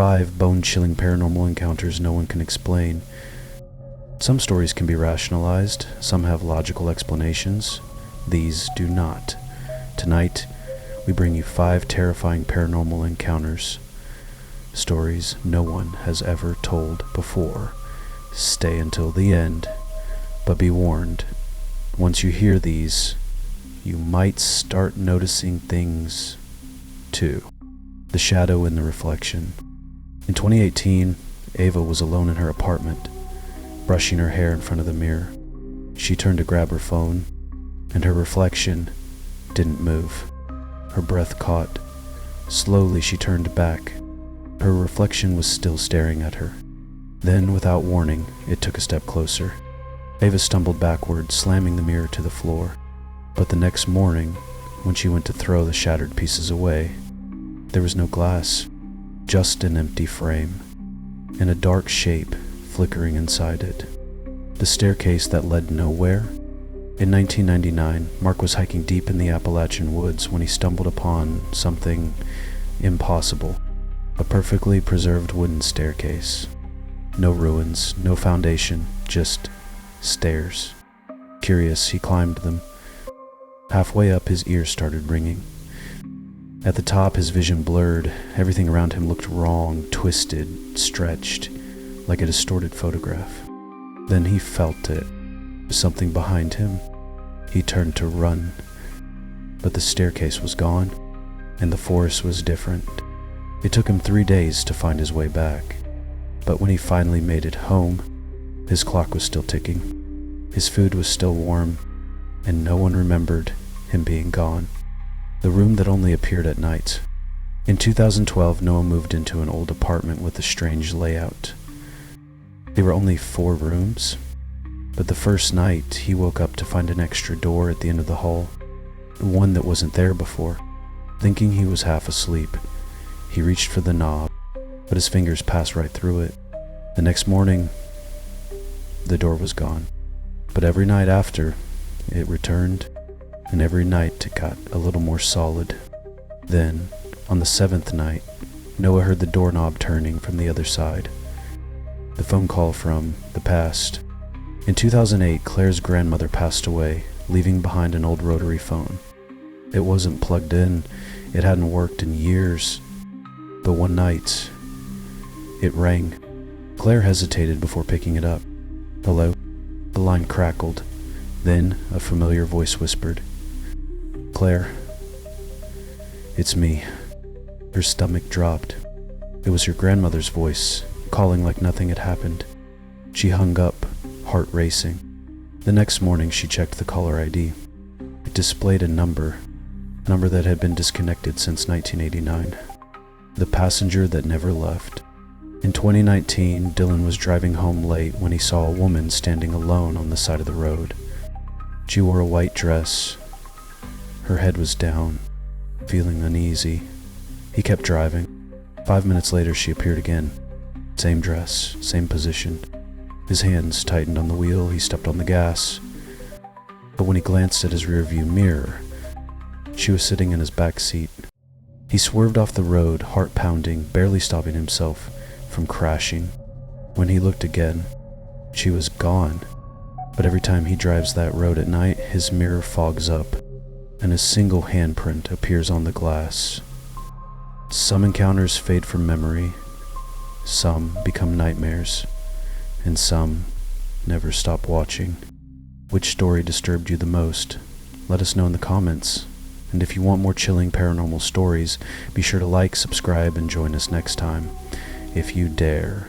5 bone-chilling paranormal encounters no one can explain. Some stories can be rationalized, some have logical explanations. These do not. Tonight, we bring you 5 terrifying paranormal encounters. Stories no one has ever told before. Stay until the end, but be warned, once you hear these, you might start noticing things too. The shadow in the reflection. In 2018, Ava was alone in her apartment, brushing her hair in front of the mirror. She turned to grab her phone, and her reflection didn't move. Her breath caught. Slowly she turned back. Her reflection was still staring at her. Then, without warning, it took a step closer. Ava stumbled backward, slamming the mirror to the floor. But the next morning, when she went to throw the shattered pieces away, there was no glass, just an empty frame, and a dark shape flickering inside it. The staircase that led nowhere. In 1999, Mark was hiking deep in the Appalachian woods when he stumbled upon something impossible. A perfectly preserved wooden staircase. No ruins, no foundation, just stairs. Curious, he climbed them. Halfway up, his ears started ringing. At the top, his vision blurred. Everything around him looked wrong, twisted, stretched, like a distorted photograph. Then he felt it. Something behind him. He turned to run. But the staircase was gone, and the forest was different. It took him 3 days to find his way back. But when he finally made it home, his clock was still ticking. His food was still warm, and no one remembered him being gone. The room that only appeared at night. In 2012, Noah moved into an old apartment with a strange layout. There were only 4 rooms, but the first night he woke up to find an extra door at the end of the hall, one that wasn't there before. Thinking he was half asleep, he reached for the knob, but his fingers passed right through it. The next morning, the door was gone. But every night after, it returned, and every night it got a little more solid. Then, on the 7th night, Noah heard the doorknob turning from the other side. The phone call from the past. In 2008, Claire's grandmother passed away, leaving behind an old rotary phone. It wasn't plugged in, it hadn't worked in years. But one night, it rang. Claire hesitated before picking it up. "Hello?" The line crackled. Then a familiar voice whispered, "Claire, it's me." Her stomach dropped. It was her grandmother's voice, calling like nothing had happened. She hung up, heart racing. The next morning she checked the caller ID. It displayed a number that had been disconnected since 1989. The passenger that never left. In 2019, Dylan was driving home late when he saw a woman standing alone on the side of the road. She wore a white dress. Her head was down, feeling uneasy. He kept driving. 5 minutes later, she appeared again. Same dress, same position. His hands tightened on the wheel. He stepped on the gas. But when he glanced at his rearview mirror, she was sitting in his back seat. He swerved off the road, heart pounding, barely stopping himself from crashing. When he looked again, she was gone. But every time he drives that road at night, his mirror fogs up, and a single handprint appears on the glass. Some encounters fade from memory, some become nightmares, and some never stop watching. Which story disturbed you the most? Let us know in the comments. And if you want more chilling paranormal stories, be sure to like, subscribe, and join us next time. If you dare.